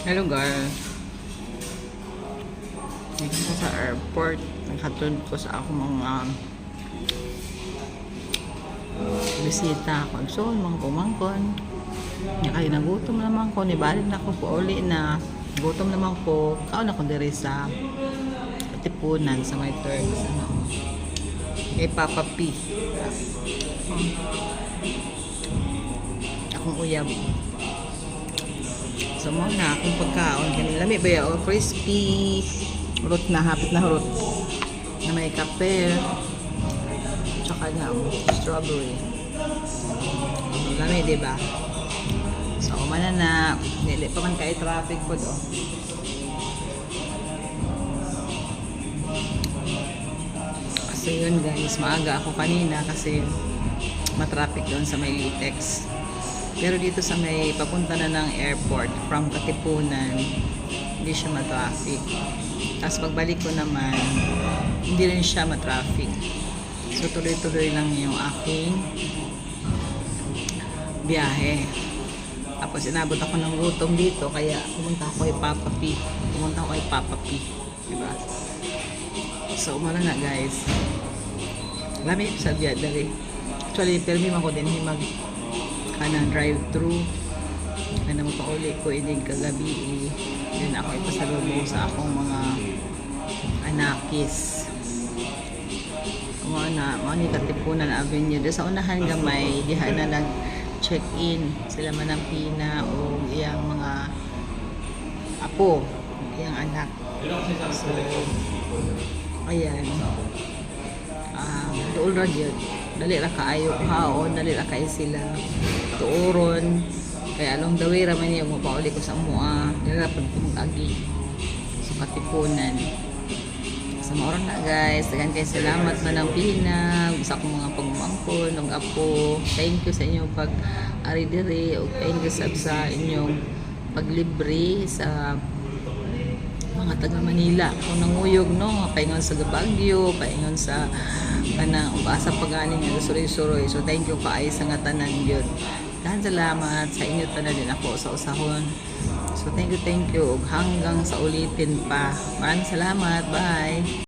Hello guys. Dito ko sa airport. Naghatod ko sa ako mga bisita. Konsul, mga kumangkon. Kaya nagutom naman ko. Nibalik na ko po uli na. Gutom naman ko. Kaon ako diri sa Tipunan sa my third. Kay Papa P. Akong uyab. So, mo na akong pagkaon. Kanila may ba yung crispy. Hurot na, hapit na hurot. Na may kape. Tsaka na, strawberry. Lami, diba? So, kumana na. Nili pa man kayo traffic po do. Kasi yun guys, maaga ako kanina kasi matraffic doon sa may Litex. Pero dito sa may papunta na ng airport from Katipunan, hindi siya matraffic. Tapos pagbalik ko naman, hindi rin siya matraffic. So tuloy-tuloy lang yung aking biyahe. Tapos inabot ako ng gutom dito, kaya pumunta ako kay Papa P. Pumunta ako kay Papa P. Diba? So umala na guys. Lami sa biya dali. Actually, permi man ko din himag kanang drive-thru. Kaya mo pa uli ko inig kagabi. Then ako ipasalubong sa akong mga anakis. Mga ni Katipunan Avenue. Doon sa unahan gamay, diha na nag-check-in sila Manampina o iyang mga apo, iyang anak. So, ayan. Doon ra gyud. Dali ra kaayo kaon, dali ra kay sila tuoron. Kaya along the way ra man yung mapauli ko sa mua, dili ra pud agi. So Katipunan. Sa maoran na guys, dagan kay salamat Manampina sa akong mga pagmangkon ng apo. Thank you sa inyong pag-ari diri ug thank you sa inyong paglibre sa mga taga Manila. Kung nanguyog no, paingon sa Baguio, paingon sa kanang ubaasa paganing nga suroy-suroy. So thank you kaay sa nga tanan gyud. Dahan salamat sa inyo tanan din ako sa usahon. So thank you ug hanggang sa ulitin pa. Maraming salamat. Bye.